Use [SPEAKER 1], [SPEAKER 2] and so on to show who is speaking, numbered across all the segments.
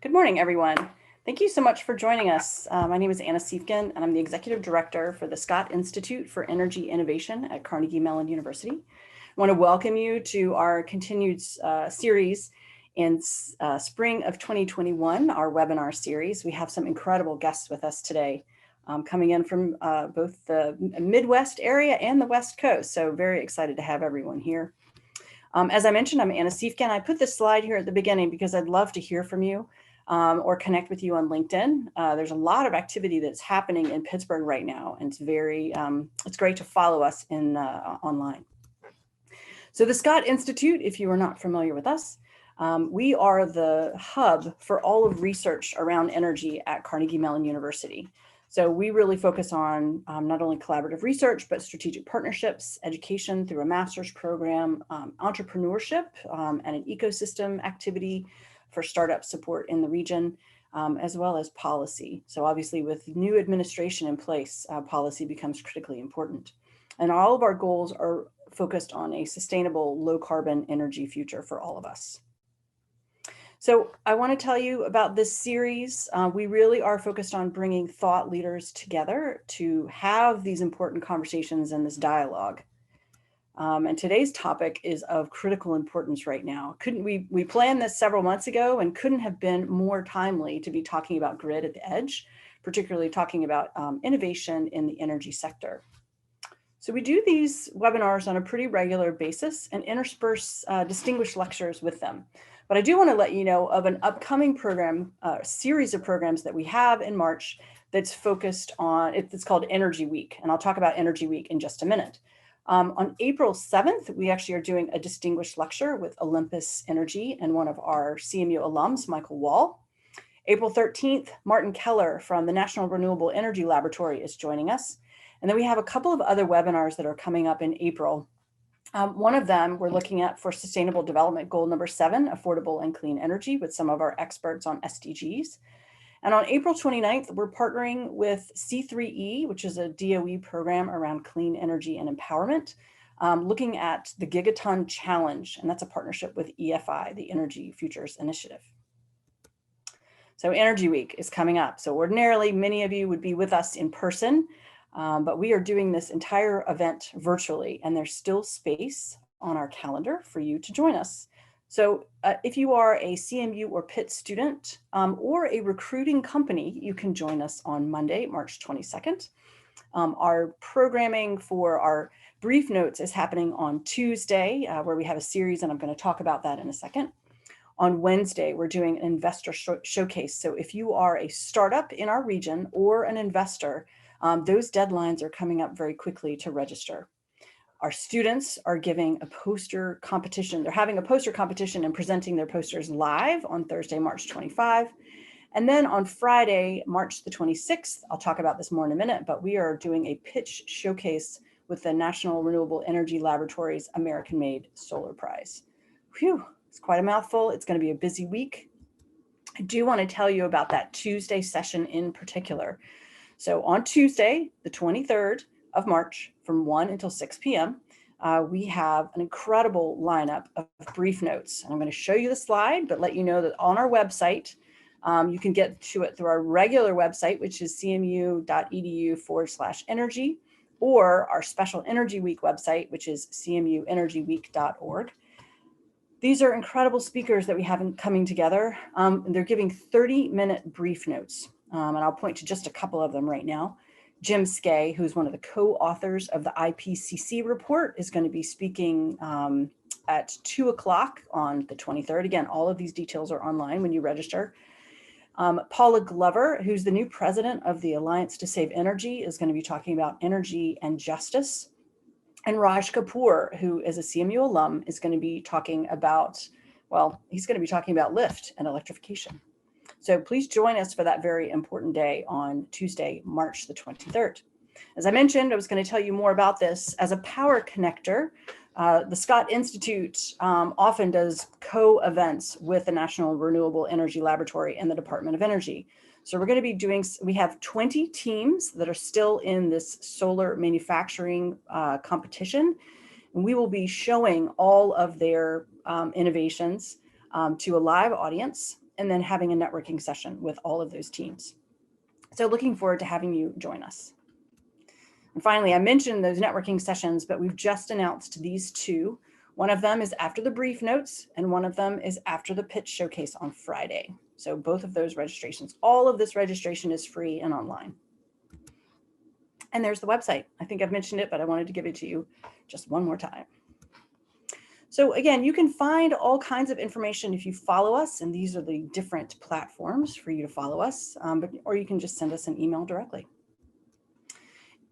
[SPEAKER 1] Good morning, everyone. Thank you so much for joining us. My name is Anna Siefken, and I'm the Executive Director for the Scott Institute for Energy Innovation at Carnegie Mellon University. I want to welcome you to our continued series in spring of 2021, our webinar series. We have some incredible guests with us today, coming in from both the Midwest area and the West Coast. So very excited to have everyone here. As I mentioned, I'm Anna Siefken. I put this slide here at the beginning because I'd love to hear from you. Or connect with you on LinkedIn. There's a lot of activity that's happening in Pittsburgh right now, and it's great to follow us online. So the Scott Institute, if you are not familiar with us, we are the hub for all of research around energy at Carnegie Mellon University. So we really focus on not only collaborative research, but strategic partnerships, education through a master's program, entrepreneurship, and an ecosystem activity for startup support in the region, as well as policy. So obviously with new administration in place, policy becomes critically important. And all of our goals are focused on a sustainable, low carbon energy future for all of us. So I want to tell you about this series. We really are focused on bringing thought leaders together to have these important conversations and this dialogue. And today's topic is of critical importance right now. We planned this several months ago and couldn't have been more timely to be talking about grid at the edge, particularly talking about innovation in the energy sector. So we do these webinars on a pretty regular basis and intersperse distinguished lectures with them. But I do want to let you know of an upcoming program, series of programs that we have in March that's focused on, it's called Energy Week. And I'll talk about Energy Week in just a minute. On April 7th, we actually are doing a distinguished lecture with Olympus Energy and one of our CMU alums, Michael Wall. April 13th, Martin Keller from the National Renewable Energy Laboratory is joining us. And then we have a couple of other webinars that are coming up in April. One of them we're looking at for Sustainable Development Goal number 7, affordable and clean energy, with some of our experts on SDGs. And on April 29th, we're partnering with C3E, which is a DOE program around clean energy and empowerment, looking at the Gigaton Challenge, and that's a partnership with EFI, the Energy Futures Initiative. So Energy Week is coming up. So ordinarily, many of you would be with us in person, but we are doing this entire event virtually, and there's still space on our calendar for you to join us. So if you are a CMU or Pitt student or a recruiting company, you can join us on Monday, March 22nd. Our programming for our brief notes is happening on Tuesday, where we have a series, and I'm going to talk about that in a second. On Wednesday, we're doing an investor showcase. So if you are a startup in our region or an investor, those deadlines are coming up very quickly to register. Our students are giving a poster competition. They're having a poster competition and presenting their posters live on Thursday, March 25. And then on Friday, March the 26th, I'll talk about this more in a minute, but we are doing a pitch showcase with the National Renewable Energy Laboratory's American-Made Solar Prize. Whew, it's quite a mouthful. It's going to be a busy week. I do want to tell you about that Tuesday session in particular. So on Tuesday, the 23rd of March, from 1 until 6 p.m., we have an incredible lineup of brief notes. And I'm going to show you the slide, but let you know that on our website, you can get to it through our regular website, which is cmu.edu/energy, or our special Energy Week website, which is cmuenergyweek.org. These are incredible speakers that we have coming together. They're giving 30-minute brief notes. And I'll point to just a couple of them right now. Jim Skay, who's one of the co-authors of the IPCC report, is going to be speaking at 2 o'clock on the 23rd. Again, all of these details are online when you register. Paula Glover, who's the new president of the Alliance to Save Energy, is going to be talking about energy and justice. And Raj Kapoor, who is a CMU alum, is going to be talking about, he's going to be talking about lift and electrification. So please join us for that very important day on Tuesday, March the 23rd. As I mentioned, I was going to tell you more about this. As a power connector, the Scott Institute often does co-events with the National Renewable Energy Laboratory and the Department of Energy. So we're going to be we have 20 teams that are still in this solar manufacturing competition. And we will be showing all of their innovations to a live audience. and then having a networking session with all of those teams. So looking forward to having you join us. And finally, I mentioned those networking sessions, but we've just announced these two. One of them is after the brief notes, and one of them is after the pitch showcase on Friday. So both of those registrations, all of this registration is free and online. And there's the website. I think I've mentioned it, but I wanted to give it to you just one more time. So again, you can find all kinds of information if you follow us, and these are the different platforms for you to follow us, or you can just send us an email directly.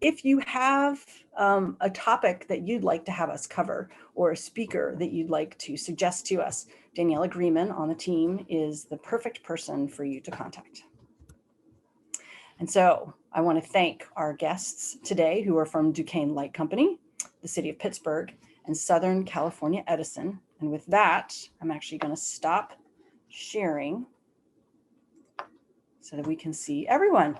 [SPEAKER 1] If you have a topic that you'd like to have us cover or a speaker that you'd like to suggest to us, Daniela Grieman on the team is the perfect person for you to contact. And so I want to thank our guests today who are from Duquesne Light Company, the City of Pittsburgh, and Southern California Edison. And with that, I'm actually going to stop sharing so that we can see everyone.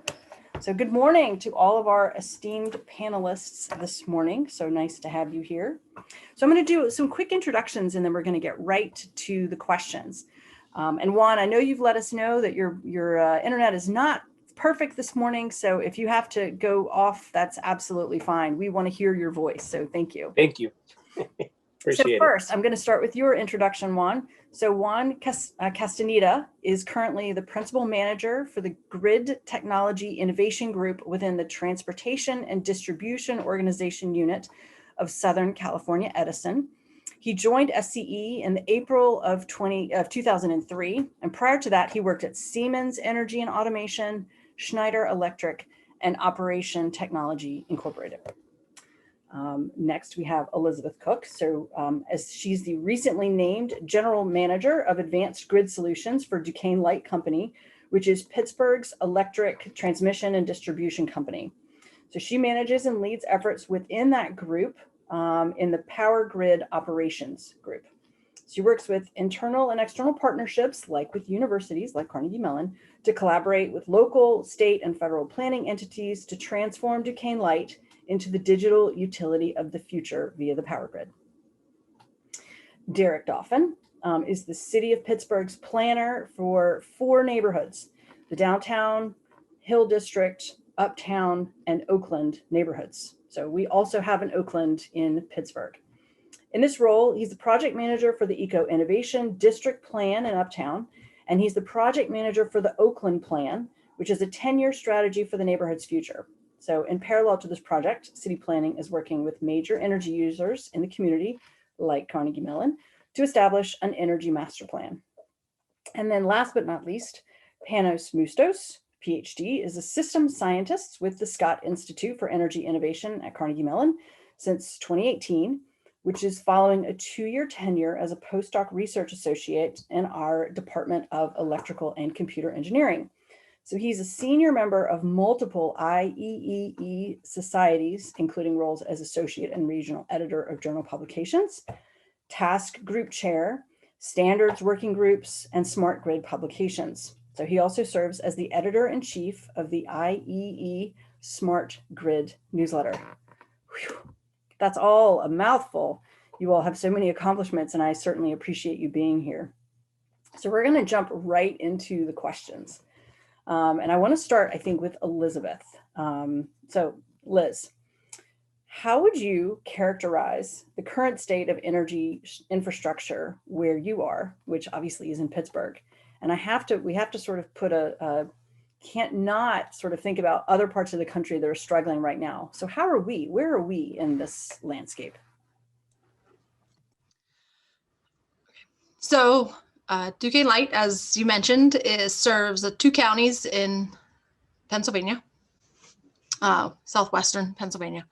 [SPEAKER 1] So good morning to all of our esteemed panelists this morning. So nice to have you here. So I'm going to do some quick introductions and then we're going to get right to the questions. And Juan, I know you've let us know that your internet is not perfect this morning. So if you have to go off, that's absolutely fine. We want to hear your voice. So thank you.
[SPEAKER 2] Thank you. Appreciate it.
[SPEAKER 1] First, I'm going to start with your introduction, Juan. So Juan Castaneda is currently the principal manager for the Grid Technology Innovation Group within the Transportation and Distribution Organization Unit of Southern California Edison. He joined SCE in April of 2003. And prior to that, he worked at Siemens Energy and Automation, Schneider Electric, and Operation Technology Incorporated. Next, we have Elizabeth Cook. So as she's the recently named General Manager of Advanced Grid Solutions for Duquesne Light Company, which is Pittsburgh's electric transmission and distribution company. So she manages and leads efforts within that group in the Power Grid Operations Group. She works with internal and external partnerships, like with universities like Carnegie Mellon, to collaborate with local, state, and federal planning entities to transform Duquesne Light into the digital utility of the future via the power grid. Derrick Dauphin is the City of Pittsburgh's planner for 4 neighborhoods, the Downtown, Hill District, Uptown, and Oakland neighborhoods. So we also have an Oakland in Pittsburgh. In this role, he's the project manager for the Eco Innovation District Plan in Uptown, and he's the project manager for the Oakland Plan, which is a 10-year strategy for the neighborhood's future. So in parallel to this project, city planning is working with major energy users in the community, like Carnegie Mellon, to establish an energy master plan. And then last but not least, Panos Moustos, PhD, is a systems scientist with the Scott Institute for Energy Innovation at Carnegie Mellon since 2018, which is following a 2-year tenure as a postdoc research associate in our Department of Electrical and Computer Engineering. So he's a senior member of multiple IEEE societies, including roles as associate and regional editor of journal publications, task group chair, standards working groups, and smart grid publications. So he also serves as the editor-in-chief of the IEEE Smart Grid newsletter. Whew. That's all a mouthful. You all have so many accomplishments, and I certainly appreciate you being here. So we're going to jump right into the questions. And I want to start, I think, with Elizabeth. So Liz, how would you characterize the current state of energy infrastructure where you are, which obviously is in Pittsburgh? And we have to sort of put can't not sort of think about other parts of the country that are struggling right now. So where are we in this landscape?
[SPEAKER 3] So Duquesne Light, as you mentioned, serves 2 counties in Pennsylvania, southwestern Pennsylvania.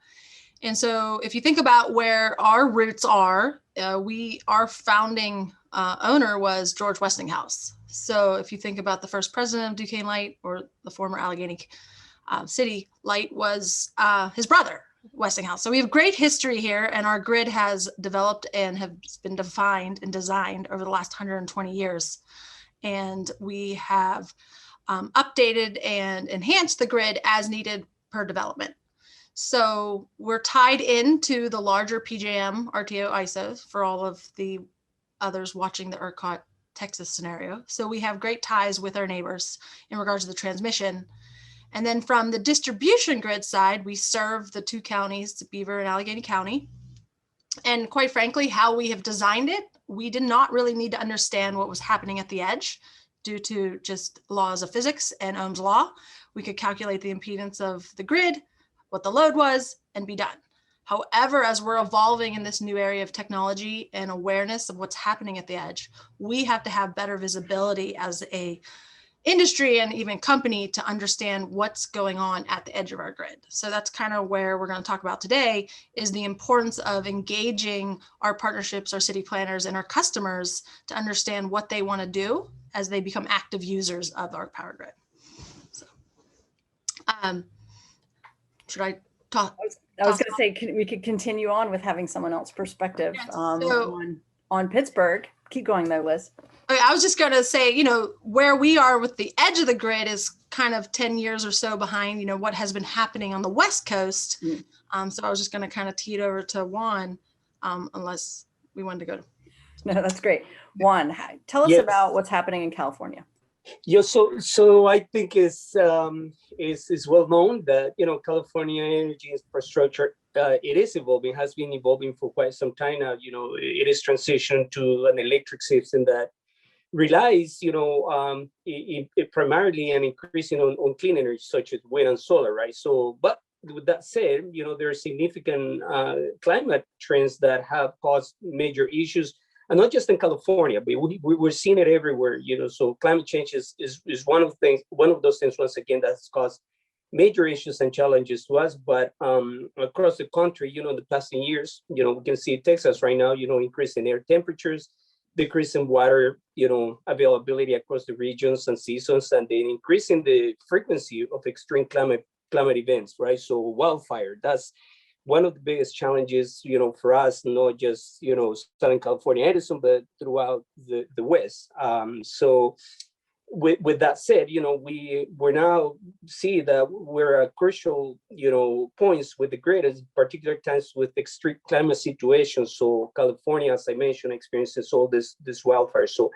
[SPEAKER 3] And so if you think about where our roots are, our founding owner was George Westinghouse. So if you think about the first president of Duquesne Light, or the former Allegheny City Light, was his brother, Westinghouse. So we have great history here, and our grid has developed and has been defined and designed over the last 120 years. And we have updated and enhanced the grid as needed per development. So we're tied into the larger PJM RTO ISOs for all of the others watching the ERCOT Texas scenario. So we have great ties with our neighbors in regards to the transmission. And then from the distribution grid side, we serve the two counties, Beaver and Allegheny County. And quite frankly, how we have designed it, we did not really need to understand what was happening at the edge due to just laws of physics and Ohm's law. We could calculate the impedance of the grid, what the load was, and be done. However, as we're evolving in this new area of technology and awareness of what's happening at the edge, we have to have better visibility as a industry and even company to understand what's going on at the edge of our grid. So that's kind of where we're going to talk about today, is the importance of engaging our partnerships, our city planners, and our customers to understand what they want to do as they become active users of our power grid. So, should I talk?
[SPEAKER 1] I was going to say, we could continue on with having someone else's perspective
[SPEAKER 3] Yes,
[SPEAKER 1] on Pittsburgh. Keep going though, Liz.
[SPEAKER 3] I was just going to say, you know, where we are with the edge of the grid is kind of 10 years or so behind, you know, what has been happening on the West Coast. So I was just going to kind of tee it over to Juan, unless we wanted to go to.
[SPEAKER 1] No, that's great. Juan, tell us about what's happening in California.
[SPEAKER 2] Yeah, so I think it's well known that, you know, California energy infrastructure, it is evolving, has been evolving for quite some time now. You know, it is transitioned to an electric system that relies, you know, it primarily and increasing on clean energy such as wind and solar, right? So, but with that said, you know, there are significant climate trends that have caused major issues. And not just in California, but we're seeing it everywhere, you know. So climate change is one of those things, once again, that's caused major issues and challenges to us. But across the country, you know, in the past 10 years, you know, we can see Texas right now, you know, increase in air temperatures, decrease in water, you know, availability across the regions and seasons, and then increasing the frequency of extreme climate events, right? So wildfire, that's one of the biggest challenges, you know, for us, not just, you know, Southern California, Edison, but throughout the West. So with that said, you know, we're now see that we're at crucial, you know, points with the grid, at particular times with extreme climate situations. So California, as I mentioned, experiences all this wildfire. So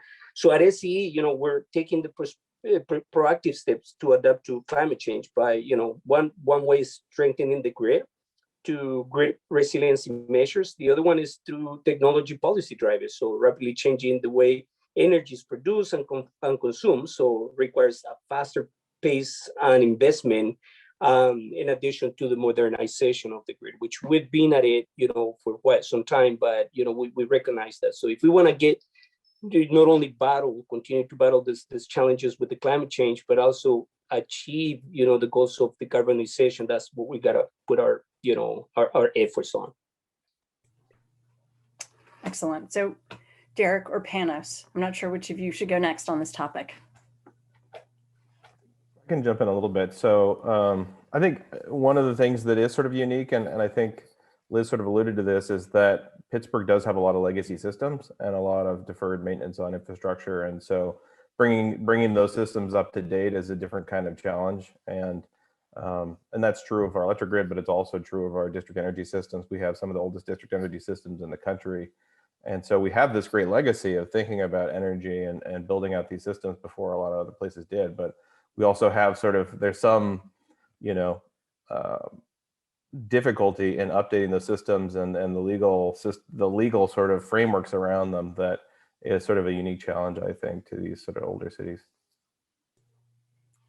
[SPEAKER 2] at SCE, you know, we're taking the proactive steps to adapt to climate change by, you know, one way is strengthening the grid to grid resiliency measures. The other one is through technology policy drivers. So rapidly changing the way energy is produced and consumed. So requires a faster pace and investment in addition to the modernization of the grid, which we've been at it, you know, for quite some time, but, you know, we recognize that. So if we want to get not only continue to battle these challenges with the climate change, but also achieve, you know, the goals of decarbonization, that's what we got to put our, you know, our efforts on.
[SPEAKER 1] Excellent. So Derrick or Panos, I'm not sure which of you should go next on this topic.
[SPEAKER 4] I can jump in a little bit. So I think one of the things that is sort of unique, and I think Liz sort of alluded to this, is that Pittsburgh does have a lot of legacy systems and a lot of deferred maintenance on infrastructure. And so bringing those systems up to date is a different kind of challenge. And that's true of our electric grid, but it's also true of our district energy systems. We have some of the oldest district energy systems in the country. And so we have this great legacy of thinking about energy and building out these systems before a lot of other places did. But we also have there's some, you know, difficulty in updating the systems and the legal sort of frameworks around them that is sort of a unique challenge, I think, to these sort of older cities.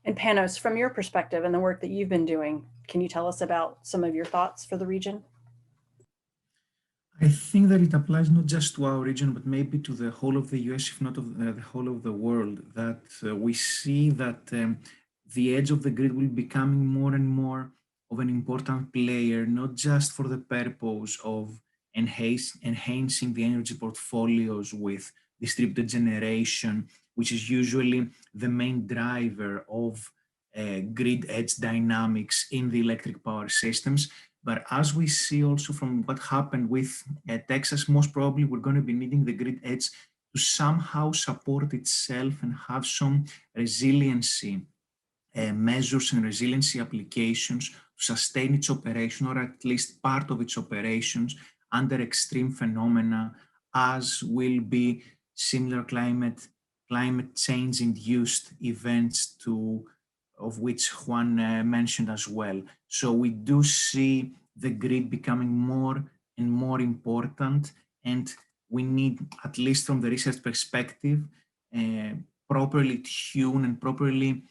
[SPEAKER 1] And Panos, from your perspective and the work that you've been doing, can you tell us about some of your thoughts for the region?
[SPEAKER 5] I think that it applies not just to our region, but maybe to the whole of the US, if not of the whole of the world, that we see that the edge of the grid will be becoming more and more of an important player, not just for the purpose of enhancing the energy portfolios with distributed generation, which is usually the main driver of grid edge dynamics in the electric power systems. But as we see also from what happened with Texas, most probably we're going to be needing the grid edge to somehow support itself and have some resiliency measures and resiliency applications to sustain its operation, or at least part of its operations, under extreme phenomena, as will be similar climate climate change induced events of which Juan mentioned as well. So we do see the grid becoming more and more important, and we need, at least from the research perspective, properly tune and properly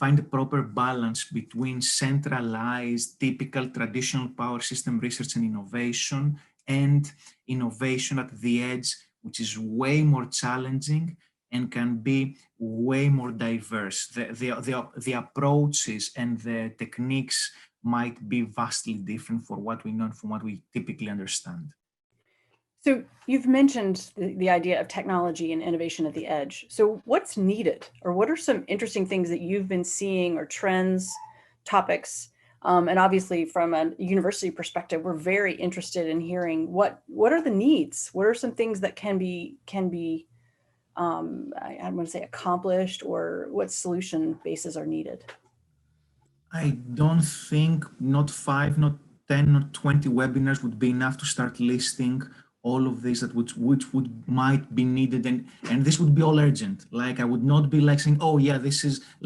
[SPEAKER 5] find a proper balance between centralized, typical traditional power system research and innovation at the edge, which is way more challenging and can be way more diverse. The approaches and the techniques might be vastly different for what we know and from what we typically understand.
[SPEAKER 1] So you've mentioned the idea of technology and innovation at the edge. So what's needed, or what are some interesting things that you've been seeing, or trends, topics? And obviously from a university perspective, we're very interested in hearing what are the needs? What are some things that can be I want to say accomplished, or what solution bases are needed?
[SPEAKER 5] I don't think not 5, not 10, not 20 webinars would be enough to start listing all of these which might be needed, and this would be all urgent. Like, I would not be like saying, oh yeah,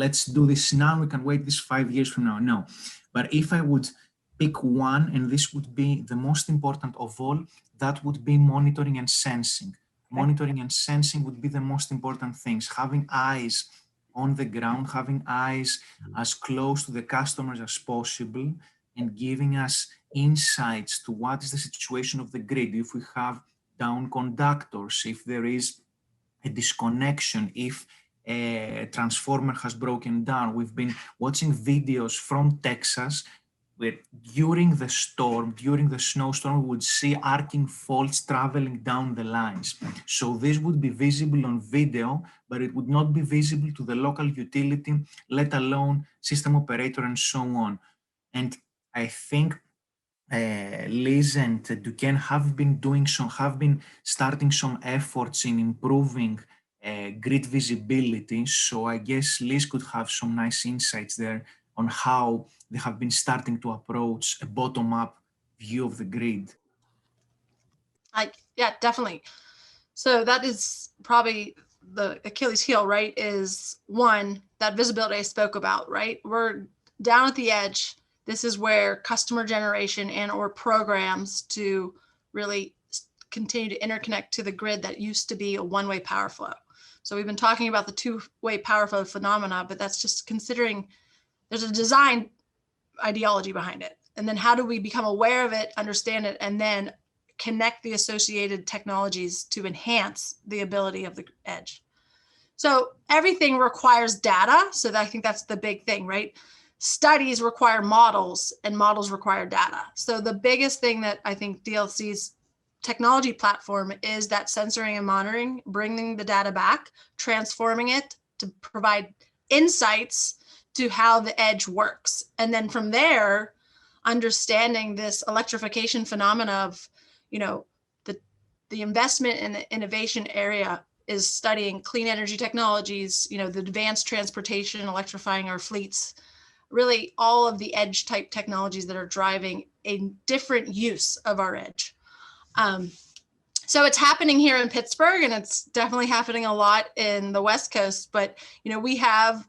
[SPEAKER 5] let's do this now, we can wait this 5 years from now. No, but if I would pick one, and this would be the most important of all, that would be monitoring and sensing. Monitoring and sensing would be the most important things. Having eyes on the ground, having eyes as close to the customers as possible, and giving us insights to what is the situation of the grid, if we have down conductors, if there is a disconnection, if a transformer has broken down. We've been watching videos from Texas where during the snowstorm, we would see arcing faults traveling down the lines. So this would be visible on video, but it would not be visible to the local utility, let alone system operator and so on. And I think Liz and Duquesne have been starting some efforts in improving grid visibility. So I guess Liz could have some nice insights there on how they have been starting to approach a bottom-up view of the grid.
[SPEAKER 3] Yeah, definitely. So that is probably the Achilles heel, right? Is one, that visibility I spoke about, right? We're down at the edge. This is where customer generation and or programs to really continue to interconnect to the grid that used to be a one-way power flow. So we've been talking about the two-way power flow phenomena, but that's just considering there's a design ideology behind it. And then how do we become aware of it, understand it, and then connect the associated technologies to enhance the ability of the edge? So everything requires data. So I think that's the big thing, right? Studies require models, and models require data. So the biggest thing that I think DLC's technology platform is that sensoring and monitoring, bringing the data back, transforming it to provide insights to how the edge works. And then from there, understanding this electrification phenomena of, the investment in the innovation area is studying clean energy technologies, the advanced transportation, electrifying our fleets, really all of the edge type technologies that are driving a different use of our edge. So it's happening here in Pittsburgh, and it's definitely happening a lot in the West Coast, but we have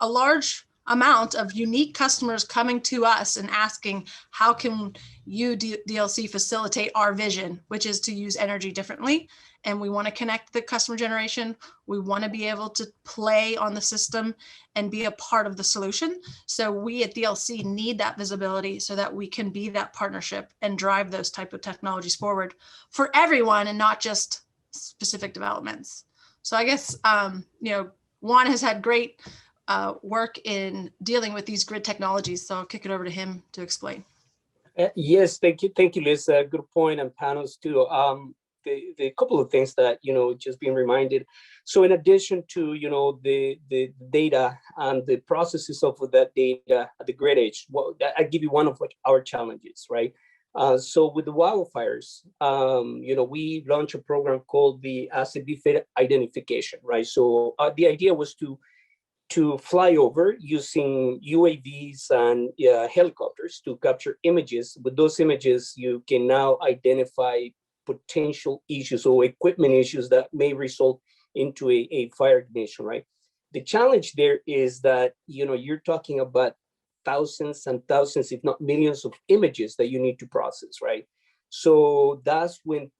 [SPEAKER 3] a large amount of unique customers coming to us and asking, how can you DLC facilitate our vision, which is to use energy differently? And we want to connect the customer generation. We want to be able to play on the system and be a part of the solution. So we at DLC need that visibility so that we can be that partnership and drive those type of technologies forward for everyone and not just specific developments. So I guess, Juan has had great work in dealing with these grid technologies. So I'll kick it over to him to explain.
[SPEAKER 2] Yes, thank you, Liz. Good point, and panels too. The couple of things that just being reminded. So in addition to the data and the processes of that data at the grid edge, I give you one of our challenges, right? So with the wildfires, we launched a program called the asset defect identification, right? So the idea was to fly over using UAVs and helicopters to capture images. With those images, you can now identify potential issues or equipment issues that may result into a fire ignition, right? The challenge there is that, you're talking about thousands and thousands, if not millions of images that you need to process, right? So that's when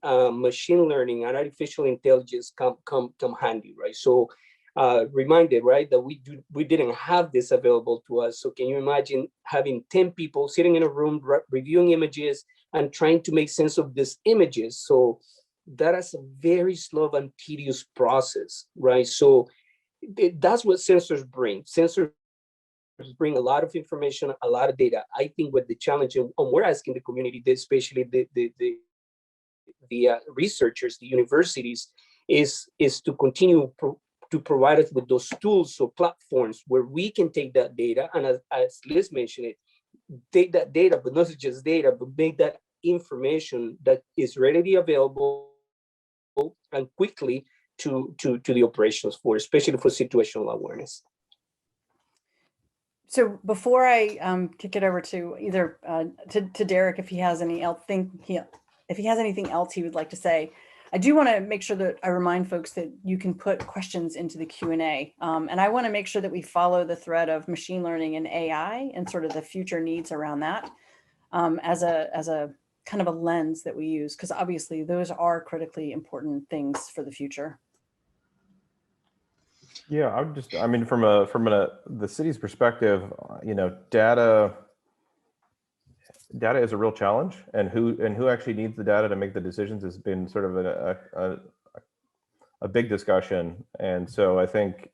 [SPEAKER 2] machine learning and artificial intelligence come handy, right? So reminded, right, that we didn't have this available to us. So can you imagine having 10 people sitting in a room reviewing images and trying to make sense of these images? So that is a very slow and tedious process, right? So that's what sensors bring. Sensors bring a lot of information, a lot of data. I think what the challenge, and we're asking the community, especially the researchers, the universities, is to continue to provide us with those tools or platforms where we can take that data and, as Liz mentioned it, take that data, but not just data, but make that information that is readily available and quickly to the operations force, especially for situational awareness.
[SPEAKER 1] So before I kick it over to either to Derrick, if he has anything else he would like to say, I do want to make sure that I remind folks that you can put questions into the Q&A, and I want to make sure that we follow the thread of machine learning and AI and sort of the future needs around that as a kind of a lens that we use, because obviously those are critically important things for the future.
[SPEAKER 4] Yeah, I mean, from the city's perspective, data is a real challenge, and who actually needs the data to make the decisions has been sort of a big discussion. And so I think,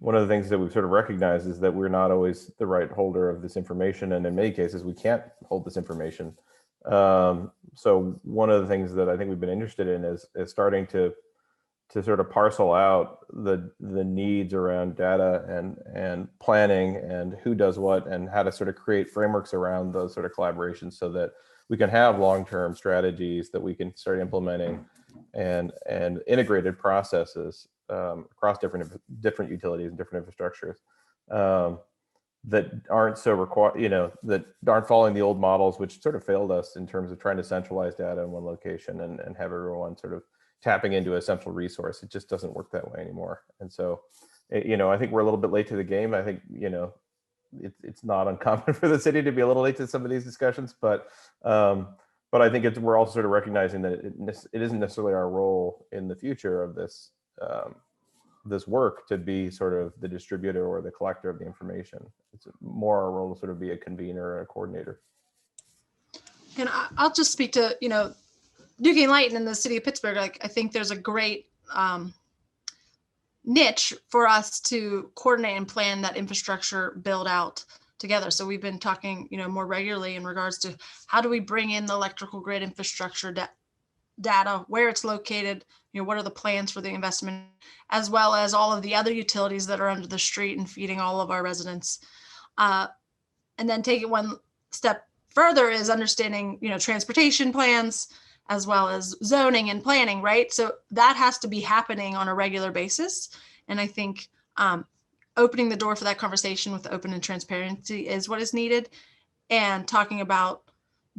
[SPEAKER 4] one of the things that we've sort of recognized is that we're not always the right holder of this information, and in many cases we can't hold this information. So one of the things that I think we've been interested in is starting to sort of parcel out the needs around data and planning and who does what, and how to sort of create frameworks around those sort of collaborations so that we can have long-term strategies that we can start implementing and integrated processes across different utilities and different infrastructures that aren't that aren't following the old models, which sort of failed us in terms of trying to centralize data in one location and have everyone sort of tapping into a central resource. It just doesn't work that way anymore. And so, I think we're a little bit late to the game. I think, it's not uncommon for the city to be a little late to some of these discussions, but I think we're also sort of recognizing that it isn't necessarily our role in the future of this work to be sort of the distributor or the collector of the information. It's more our role to sort of be a convener and a coordinator.
[SPEAKER 3] And I'll just speak to, Duquesne Light in the city of Pittsburgh. I think there's a great niche for us to coordinate and plan that infrastructure build out together. So we've been talking, more regularly in regards to how do we bring in the electrical grid infrastructure data, where it's located, what are the plans for the investment, as well as all of the other utilities that are under the street and feeding all of our residents. And then take it one step further is understanding, transportation plans, as well as zoning and planning, right? So that has to be happening on a regular basis. And I think opening the door for that conversation with open and transparency is what is needed. And talking about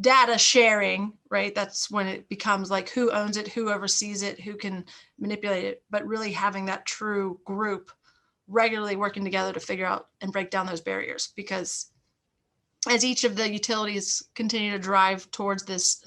[SPEAKER 3] data sharing, right? That's when it becomes like who owns it, who oversees it, who can manipulate it, but really having that true group regularly working together to figure out and break down those barriers. Because as each of the utilities continue to drive towards this,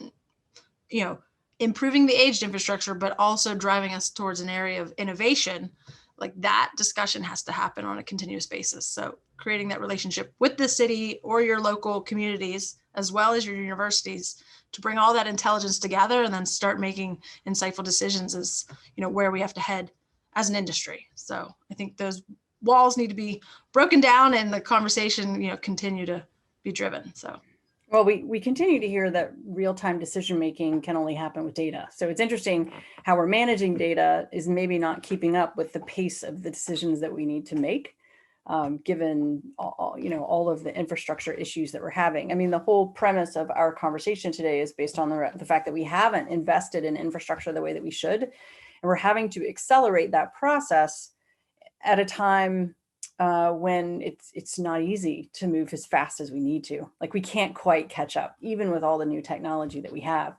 [SPEAKER 3] improving the aged infrastructure, but also driving us towards an area of innovation, like that discussion has to happen on a continuous basis. So creating that relationship with the city or your local communities, as well as your universities, to bring all that intelligence together and then start making insightful decisions is, where we have to head as an industry. So I think those walls need to be broken down and the conversation, continue to be driven. So.
[SPEAKER 1] Well, we continue to hear that real-time decision-making can only happen with data. So it's interesting how we're managing data is maybe not keeping up with the pace of the decisions that we need to make, given all of the infrastructure issues that we're having. I mean, the whole premise of our conversation today is based on the fact that we haven't invested in infrastructure the way that we should, and we're having to accelerate that process at a time when it's not easy to move as fast as we need to. Like we can't quite catch up, even with all the new technology that we have.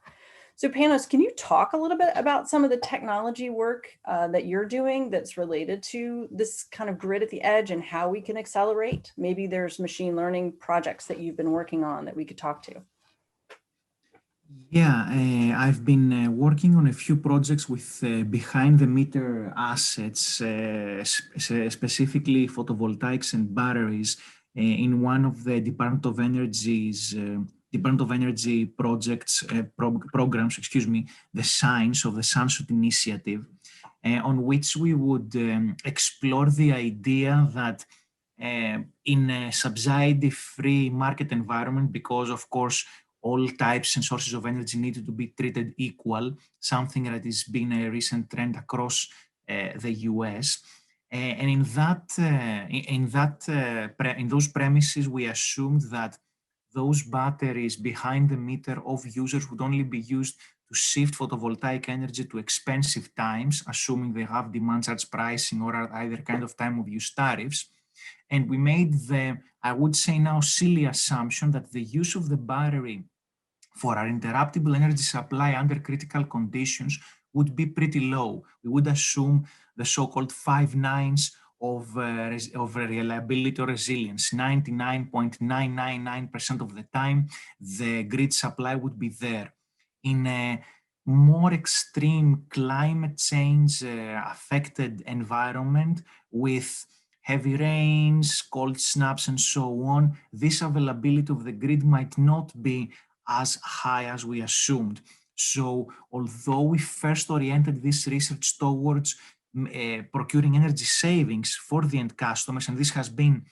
[SPEAKER 1] So Panos, can you talk a little bit about some of the technology work that you're doing that's related to this kind of grid at the edge and how we can accelerate? Maybe there's machine learning projects that you've been working on that we could talk to.
[SPEAKER 5] Yeah, I've been working on a few projects with behind the meter assets, specifically photovoltaics and batteries, in one of the Department of Energy projects, programs, excuse me, the Science of the Sunshot Initiative, on which we would explore the idea that in a subsidy-free market environment, because of course all types and sources of energy need to be treated equal, something that has been a recent trend across the US. And in those premises, we assumed that those batteries behind the meter of users would only be used to shift photovoltaic energy to expensive times, assuming they have demand charge pricing or either kind of time of use tariffs. And we made the, I would say now, silly assumption that the use of the battery for our interruptible energy supply under critical conditions would be pretty low. We would assume the so-called 5 nines of reliability or resilience. 99.999% of the time, the grid supply would be there. In a more extreme climate change affected environment with heavy rains, cold snaps, and so on, this availability of the grid might not be as high as we assumed. So although we first oriented this research towards procuring energy savings for the end customers, and this has been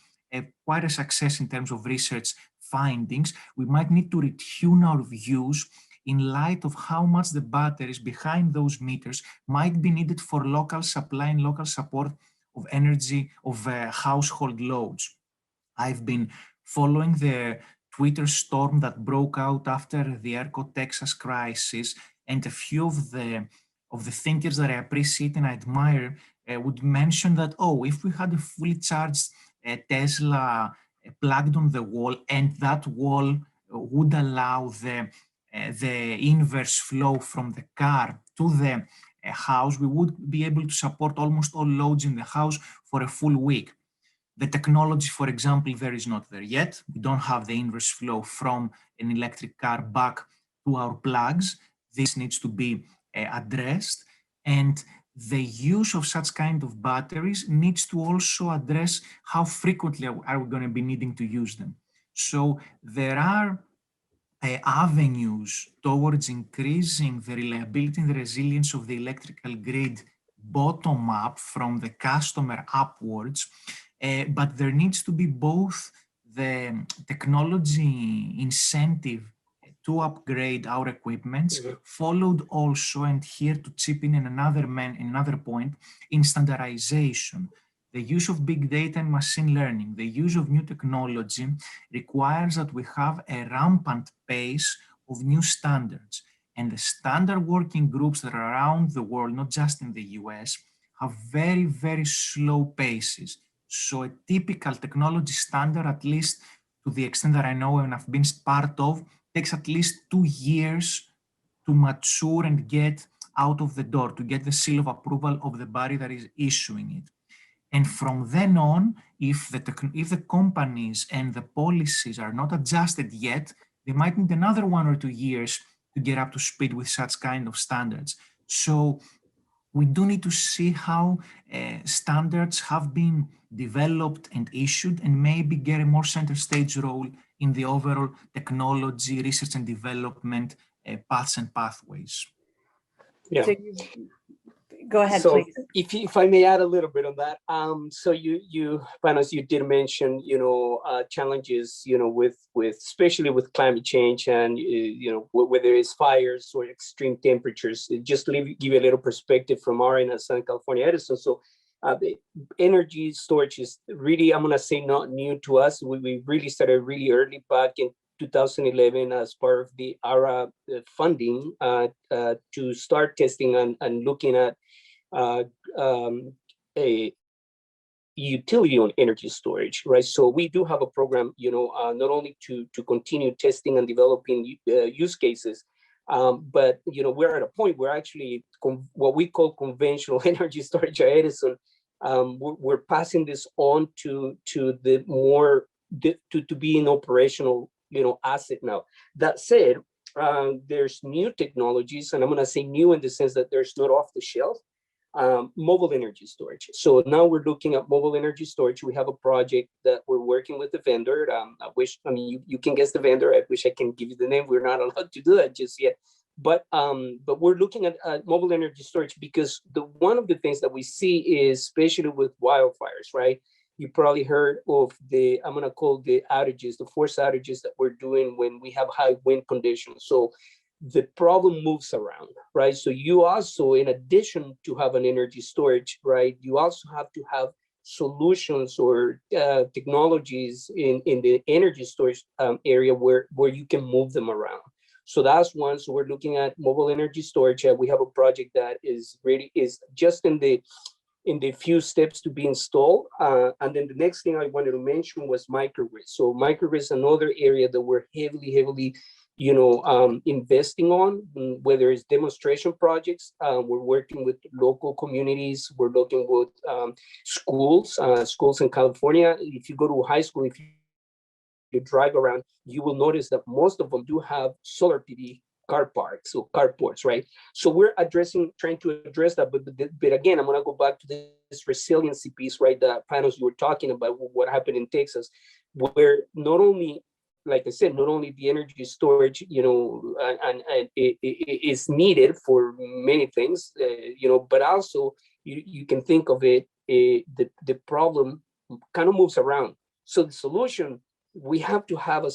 [SPEAKER 5] quite a success in terms of research findings, we might need to retune our views in light of how much the batteries behind those meters might be needed for local supply and local support of energy of household loads. I've been following the Twitter storm that broke out after the ERCOT Texas crisis, and a few of the thinkers that I appreciate and I admire would mention that, oh, if we had a fully charged Tesla plugged on the wall, and that wall would allow the inverse flow from the car to the house, we would be able to support almost all loads in the house for a full week. The technology, for example, there is not there yet. We don't have the inverse flow from an electric car back to our plugs. This needs to be addressed. And the use of such kind of batteries needs to also address how frequently are we going to be needing to use them. So there are avenues towards increasing the reliability and the resilience of the electrical grid bottom up from the customer upwards. But there needs to be both the technology incentive to upgrade our equipments, followed also, and here to chip in another point, in standardization. The use of big data and machine learning, the use of new technology requires that we have a rampant pace of new standards. And the standard working groups that are around the world, not just in the US, have very, very slow paces. So a typical technology standard, at least to the extent that I know and I've been part of, takes at least 2 years to mature and get out of the door, to get the seal of approval of the body that is issuing it. And from then on, if the companies and the policies are not adjusted yet, they might need another 1 or 2 years to get up to speed with such kind of standards. So we do need to see how standards have been developed and issued, and maybe get a more center stage role in the overall technology, research and development paths and pathways.
[SPEAKER 2] Yeah.
[SPEAKER 1] So go ahead,
[SPEAKER 2] so
[SPEAKER 1] please.
[SPEAKER 2] If I may add a little bit on that, so Panos, you did mention, challenges, with especially with climate change and, whether it's fires or extreme temperatures. Just to give you a little perspective from our end at Southern California Edison. So the energy storage is really, I'm going to say, not new to us. We really started really early back in 2011 as part of the ARA funding to start testing and looking at a utility on energy storage, right? So we do have a program, not only to continue testing and developing use cases, But we're at a point where actually what we call conventional energy storage at Edison, we're passing this on to the more to be an operational asset now. That said, there's new technologies, and I'm going to say new in the sense that there's not off the shelf. Mobile energy storage. So now we're looking at mobile energy storage. We have a project that we're working with the vendor. You can guess the vendor. I wish I can give you the name. We're not allowed to do that just yet. But we're looking at mobile energy storage because one of the things that we see is, especially with wildfires, right? You probably heard of I'm going to call the outages, the forced outages that we're doing when we have high wind conditions. So the problem moves around, right? So you also, in addition to have an energy storage, right, you also have to have solutions or technologies in the energy storage area where you can move them around. So that's one. So we're looking at mobile energy storage. We have a project that is just in the few steps to be installed. And then the next thing I wanted to mention was microgrids. So microgrids is another area that we're heavily investing on, whether it's demonstration projects. We're working with local communities. We're looking with schools in California. If you go to a high school, if you drive around, you will notice that most of them do have solar PV car parks or carports, right? So we're trying to address that. But again, I'm going to go back to this resiliency piece, right? The panels you were talking about, what happened in Texas, where not only, like I said, not only the energy storage, and it is needed for many things, but also you can think of it, the problem kind of moves around. So the solution, we have to have a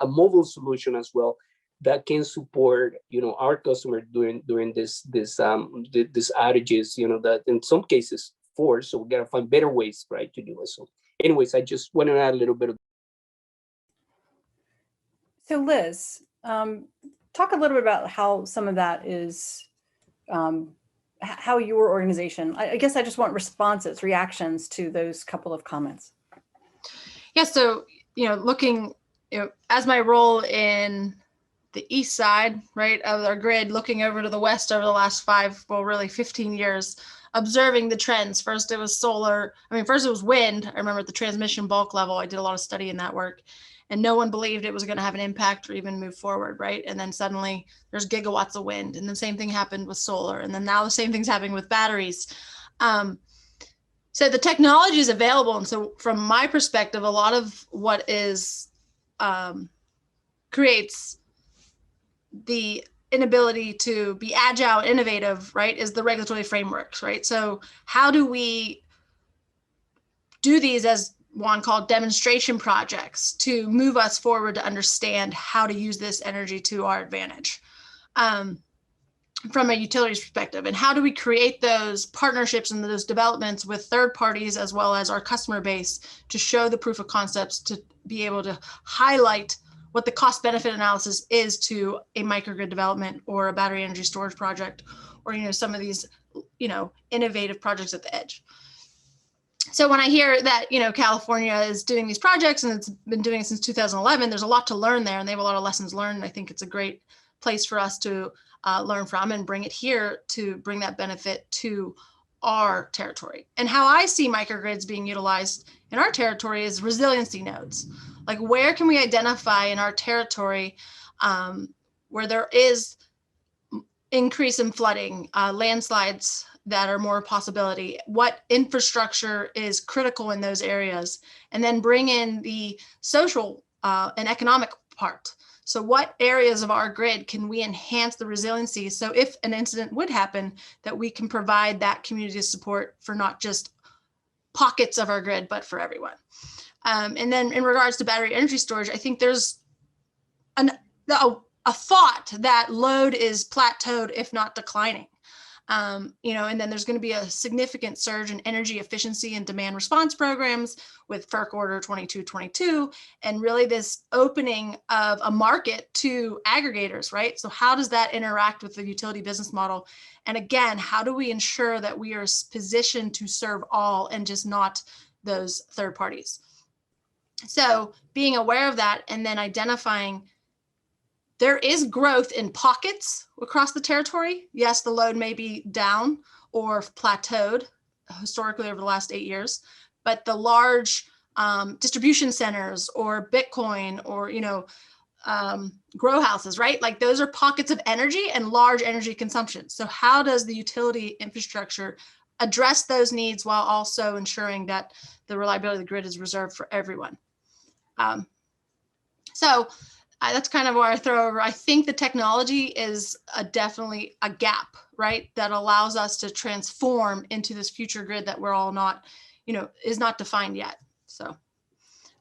[SPEAKER 2] mobile solution as well that can support, our customers during this outages, that in some cases force. So we got to find better ways, right, to do it. So anyways, I just want to add a little bit of.
[SPEAKER 1] So Liz, talk a little bit about how some of that is, how your organization, I guess I just want responses, reactions to those couple of comments.
[SPEAKER 3] Yeah, so, looking, as my role in the east side, right, of our grid, looking over to the west over the last 15 years, observing the trends. First it was solar. First it was wind. I remember at the transmission bulk level, I did a lot of study in that work, and no one believed it was going to have an impact or even move forward, right? And then suddenly there's gigawatts of wind, and the same thing happened with solar. And then now the same thing's happening with batteries. So the technology is available. And so from my perspective, a lot of what is creates the inability to be agile, innovative, right, is the regulatory frameworks, right? So how do we do these, as Juan called, demonstration projects, to move us forward to understand how to use this energy to our advantage? From a utilities perspective, and how do we create those partnerships and those developments with third parties as well as our customer base to show the proof of concepts, to be able to highlight what the cost benefit analysis is to a microgrid development or a battery energy storage project, or some of these innovative projects at the edge. So when I hear that California is doing these projects and it's been doing it since 2011, there's a lot to learn there, and they have a lot of lessons learned. And I think it's a great place for us to learn from and bring it here to bring that benefit to our territory. And how I see microgrids being utilized in our territory is resiliency nodes. Like, where can we identify in our territory where there is increase in flooding, landslides that are more a possibility? What infrastructure is critical in those areas? And then bring in the social and economic part. So what areas of our grid can we enhance the resiliency, so if an incident would happen, that we can provide that community support for not just pockets of our grid, but for everyone. And then in regards to battery energy storage, I think there's a thought that load is plateaued, if not declining. And then there's going to be a significant surge in energy efficiency and demand response programs with FERC Order 2222, and really this opening of a market to aggregators, right? So how does that interact with the utility business model? And again, how do we ensure that we are positioned to serve all and just not those third parties? So being aware of that, and then identifying There is growth in pockets across the territory. Yes, the load may be down or plateaued historically over the last 8 years, but the large distribution centers or Bitcoin or, grow houses, right? Like those are pockets of energy and large energy consumption. So how does the utility infrastructure address those needs while also ensuring that the reliability of the grid is reserved for everyone? That's kind of where I throw over. I think the technology is definitely a gap, right? That allows us to transform into this future grid that we're all not, is not defined yet. So,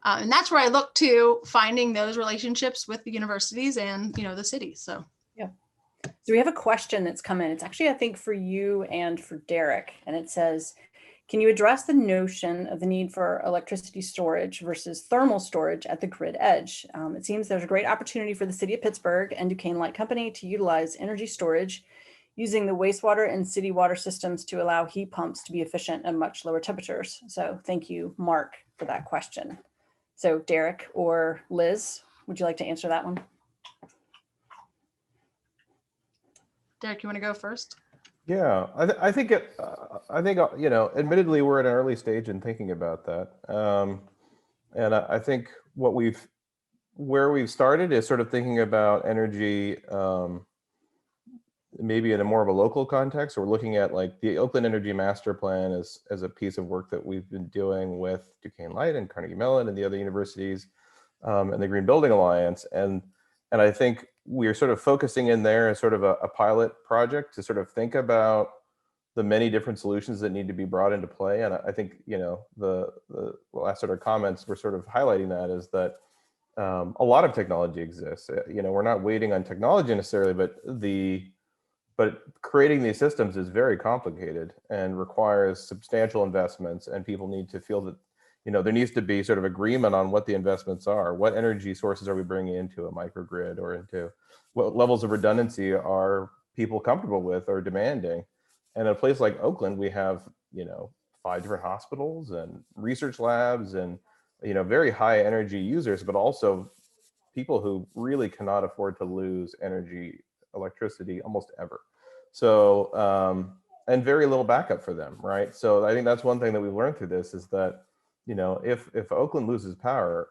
[SPEAKER 3] and that's where I look to finding those relationships with the universities and, the cities. So,
[SPEAKER 1] yeah. So we have a question that's come in. It's actually, I think, for you and for Derrick. And it says, can you address the notion of the need for electricity storage versus thermal storage at the grid edge? It seems there's a great opportunity for the city of Pittsburgh and Duquesne Light Company to utilize energy storage using the wastewater and city water systems to allow heat pumps to be efficient at much lower temperatures. So thank you, Mark, for that question. So Derrick or Liz, would you like to answer that one?
[SPEAKER 3] Derrick, you want to go first?
[SPEAKER 4] Yeah, I think admittedly, we're at an early stage in thinking about that, and I think where we've started is sort of thinking about energy, maybe in a more of a local context. We're looking at like the Oakland Energy Master Plan as a piece of work that we've been doing with Duquesne Light and Carnegie Mellon and the other universities, and the Green Building Alliance, and I think we're sort of focusing in there as sort of a pilot project to sort of think about the many different solutions that need to be brought into play. And I think, the last sort of comments were sort of highlighting that is that a lot of technology exists. We're not waiting on technology necessarily, but creating these systems is very complicated and requires substantial investments, and people need to feel that there needs to be sort of agreement on what the investments are. What energy sources are we bringing into a microgrid, or into what levels of redundancy are people comfortable with or demanding? And in a place like Oakland, we have, 5 different hospitals and research labs and, very high energy users, but also people who really cannot afford to lose electricity almost ever. So, and very little backup for them, right? So I think that's one thing that we've learned through this is that, if Oakland loses power,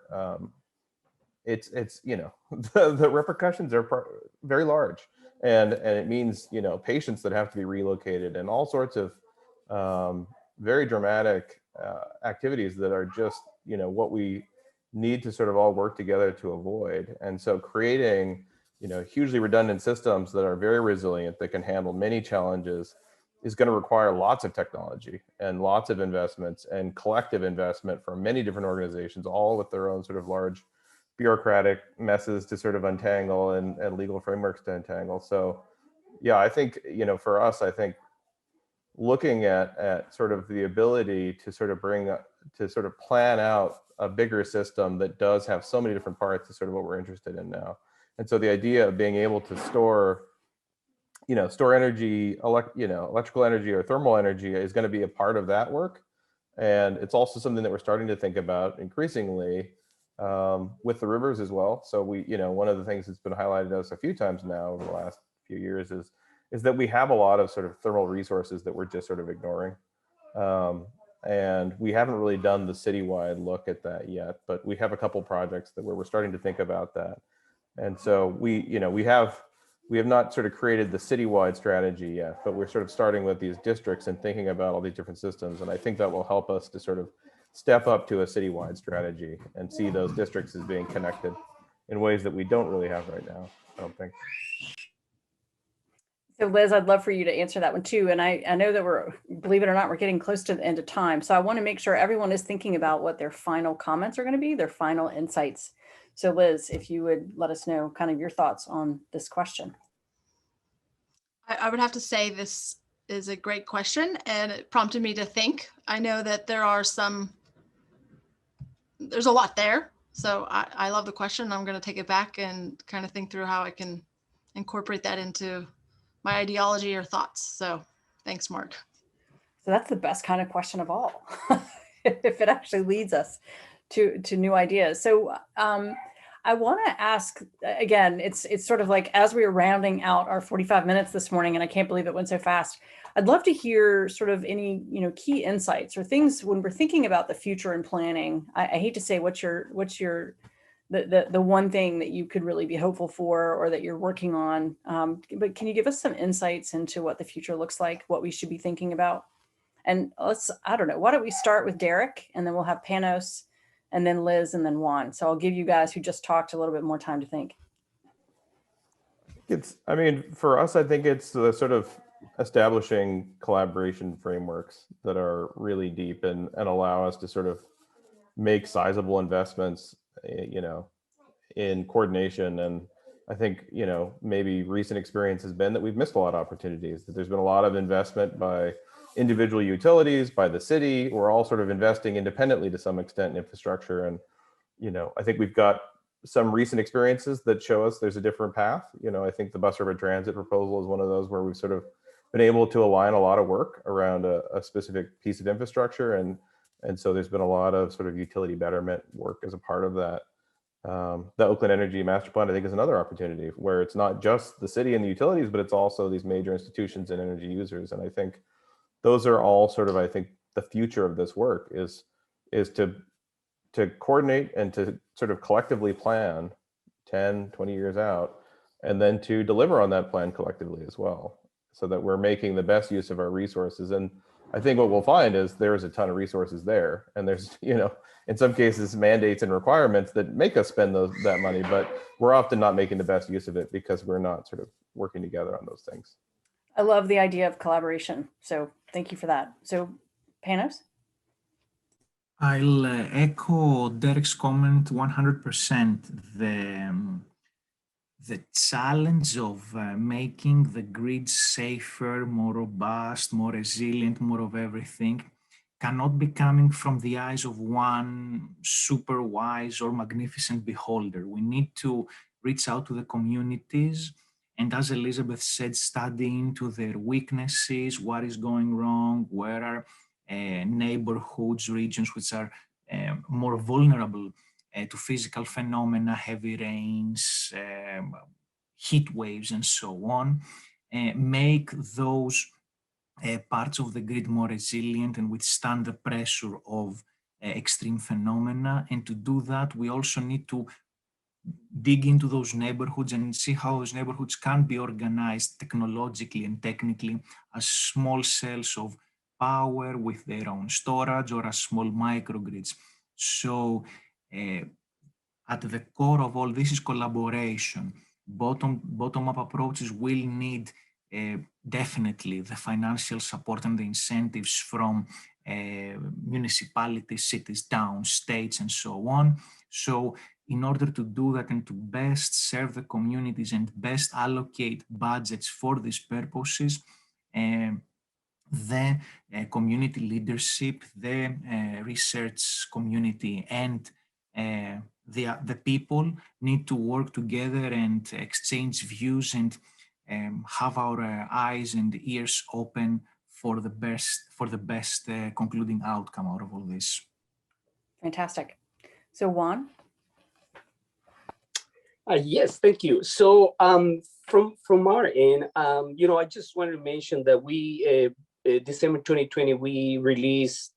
[SPEAKER 4] it's the repercussions are very large, and it means patients that have to be relocated and all sorts of very dramatic activities that are just what we need to sort of all work together to avoid. And so creating hugely redundant systems that are very resilient, that can handle many challenges, is going to require lots of technology and lots of investments and collective investment from many different organizations, all with their own sort of large bureaucratic messes to sort of untangle and legal frameworks to untangle. So yeah, I think, for us, I think looking at sort of the ability to sort of plan out a bigger system that does have so many different parts is sort of what we're interested in now. And so the idea of being able to store energy, electrical energy or thermal energy is going to be a part of that work. And it's also something that we're starting to think about increasingly with the rivers as well. So one of the things that's been highlighted to us a few times now over the last few years is that we have a lot of sort of thermal resources that we're just sort of ignoring. And we haven't really done the citywide look at that yet, but we have a couple projects where we're starting to think about that. And so we have not sort of created the citywide strategy yet, but we're sort of starting with these districts and thinking about all these different systems. And I think that will help us to sort of step up to a citywide strategy and see those districts as being connected in ways that we don't really have right now, I don't think.
[SPEAKER 1] So Liz, I'd love for you to answer that one too. And I know that believe it or not, we're getting close to the end of time. So I want to make sure everyone is thinking about what their final comments are going to be, their final insights. So Liz, if you would let us know kind of your thoughts on this question.
[SPEAKER 3] I would have to say this is a great question, and it prompted me to think. I know that there's a lot there. So I love the question. I'm going to take it back and kind of think through how I can incorporate that into my ideology or thoughts. So thanks, Mark.
[SPEAKER 1] So that's the best kind of question of all, if it actually leads us to new ideas. So I want to ask again, it's sort of like as we were rounding out our 45 minutes this morning, and I can't believe it went so fast. I'd love to hear sort of any, key insights or things when we're thinking about the future and planning. I hate to say what's your the one thing that you could really be hopeful for or that you're working on. But can you give us some insights into what the future looks like, what we should be thinking about? And I don't know, why don't we start with Derrick, and then we'll have Panos, and then Liz, and then Juan. So I'll give you guys who just talked a little bit more time to think.
[SPEAKER 4] For us, I think it's the sort of establishing collaboration frameworks that are really deep and allow us to sort of make sizable investments, in coordination. And I think, maybe recent experience has been that we've missed a lot of opportunities, that there's been a lot of investment by individual utilities, by the city. We're all sort of investing independently to some extent in infrastructure. And, I think we've got some recent experiences that show us there's a different path. I think the bus urban transit proposal is one of those where we've sort of been able to align a lot of work around a specific piece of infrastructure. And so there's been a lot of sort of utility betterment work as a part of that. The Oakland Energy Master Plan, I think, is another opportunity where it's not just the city and the utilities, but it's also these major institutions and energy users. And I think those are all sort of, I think, the future of this work is to coordinate and to sort of collectively plan 10, 20 years out, and then to deliver on that plan collectively as well, so that we're making the best use of our resources. And I think what we'll find is there's a ton of resources there, and there's, in some cases, mandates and requirements that make us spend that money, but we're often not making the best use of it because we're not sort of working together on those things.
[SPEAKER 1] I love the idea of collaboration. So thank you for that. So Panos?
[SPEAKER 5] I'll echo Derrick's comment 100%. The challenge of making the grid safer, more robust, more resilient, more of everything cannot be coming from the eyes of one super wise or magnificent beholder. We need to reach out to the communities, and as Elizabeth said, study into their weaknesses, what is going wrong, where are neighborhoods, regions which are more vulnerable to physical phenomena, heavy rains, heat waves, and so on. Make those parts of the grid more resilient and withstand the pressure of extreme phenomena. And to do that, we also need to dig into those neighborhoods and see how those neighborhoods can be organized technologically and technically as small cells of power with their own storage or as small microgrids. So at the core of all this is collaboration. Bottom-up approaches will need definitely the financial support and the incentives from municipalities, cities, towns, states, and so on. So in order to do that and to best serve the communities and best allocate budgets for these purposes, the community leadership, the research community, and the people need to work together and exchange views and have our eyes and ears open for the best concluding outcome out of all this.
[SPEAKER 1] Fantastic. So Juan?
[SPEAKER 2] Yes, thank you. So from our end, I just wanted to mention that we December 2020 we released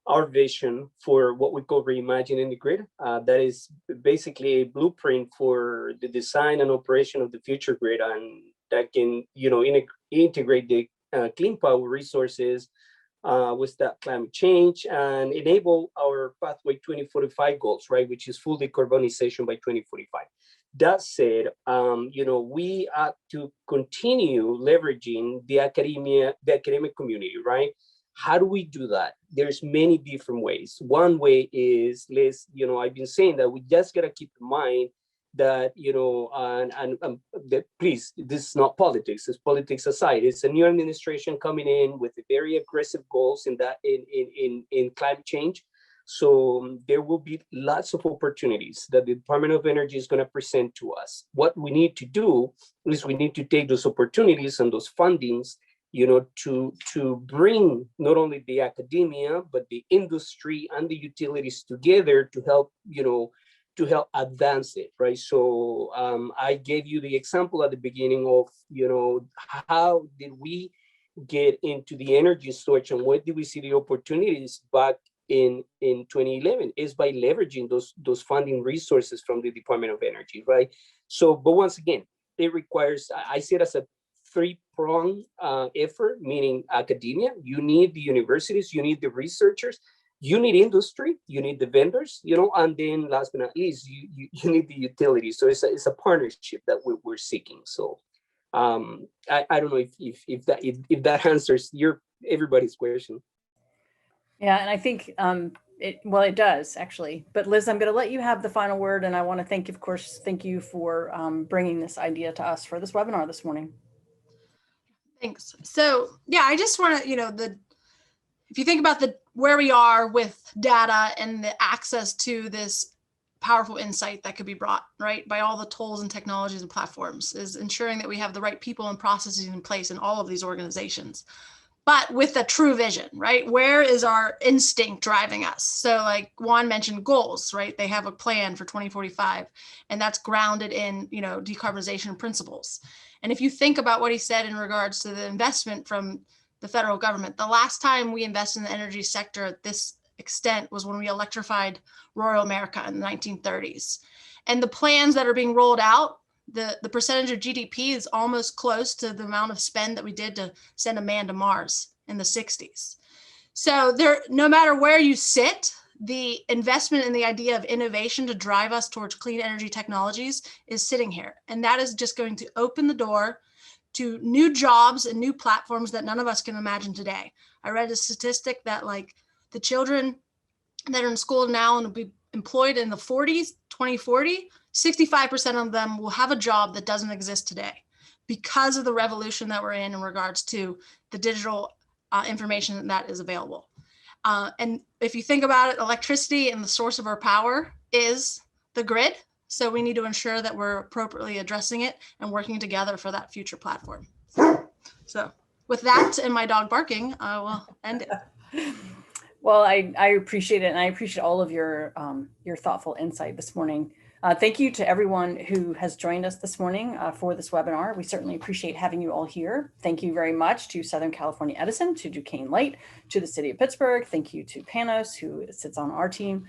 [SPEAKER 2] our vision for what we call reimagining the grid. That is basically a blueprint for the design and operation of the future grid, and that can integrate the clean power resources with that climate change and enable our pathway 2045 goals, right, which is full decarbonization by 2045. That said, we have to continue leveraging the academic community, right? How do we do that? There's many different ways. One way is, I've been saying that we just gotta keep in mind that, please, this is not politics. It's politics aside. It's a new administration coming in with very aggressive goals in climate change. So there will be lots of opportunities that the Department of Energy is going to present to us. What we need to do is we need to take those opportunities and those fundings, to bring not only the academia, but the industry and the utilities together to help, help advance it, right? So I gave you the example at the beginning of, how did we get into the energy storage and where did we see the opportunities back in 2011 is by leveraging those funding resources from the Department of Energy, right? So, but once again, it requires, I see it as a three-pronged effort, meaning academia, you need the universities, you need the researchers, you need industry, you need the vendors, and then last but not least, you need the utilities. So it's a partnership that we're seeking. So I don't know if that answers everybody's question.
[SPEAKER 1] Yeah, and I think it does actually. But Liz, I'm going to let you have the final word, and I want to thank you for bringing this idea to us for this webinar this morning.
[SPEAKER 3] Thanks. So yeah, I just want to, if you think about where we are with data and the access to this powerful insight that could be brought, right, by all the tools and technologies and platforms, is ensuring that we have the right people and processes in place in all of these organizations, but with a true vision, right? Where is our instinct driving us? So like Juan mentioned goals, right? They have a plan for 2045, and that's grounded in, decarbonization principles. And if you think about what he said in regards to the investment from the federal government, the last time we invested in the energy sector at this extent was when we electrified rural America in the 1930s. And the plans that are being rolled out, the percentage of GDP is almost close to the amount of spend that we did to send a man to Mars in the 60s. So no matter where you sit, the investment in the idea of innovation to drive us towards clean energy technologies is sitting here. And that is just going to open the door to new jobs and new platforms that none of us can imagine today. I read a statistic that like the children that are in school now and will be employed in the 2040, 65% of them will have a job that doesn't exist today because of the revolution that we're in regards to the digital information that is available. And if you think about it, electricity and the source of our power is the grid. So we need to ensure that we're appropriately addressing it and working together for that future platform. So with that and my dog barking, I will end it.
[SPEAKER 1] Well, I appreciate it. And I appreciate all of your thoughtful insight this morning. Thank you to everyone who has joined us this morning for this webinar. We certainly appreciate having you all here. Thank you very much to Southern California Edison, to Duquesne Light, to the City of Pittsburgh. Thank you to Panos, who sits on our team.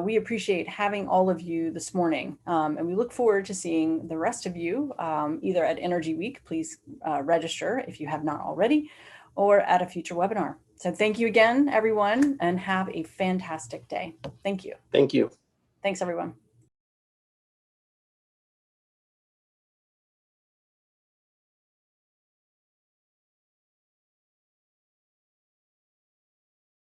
[SPEAKER 1] We appreciate having all of you this morning. And we look forward to seeing the rest of you either at Energy Week. Please register if you have not already, or at a future webinar. So thank you again, everyone, and have a fantastic day. Thank you.
[SPEAKER 2] Thank you.
[SPEAKER 1] Thanks, everyone.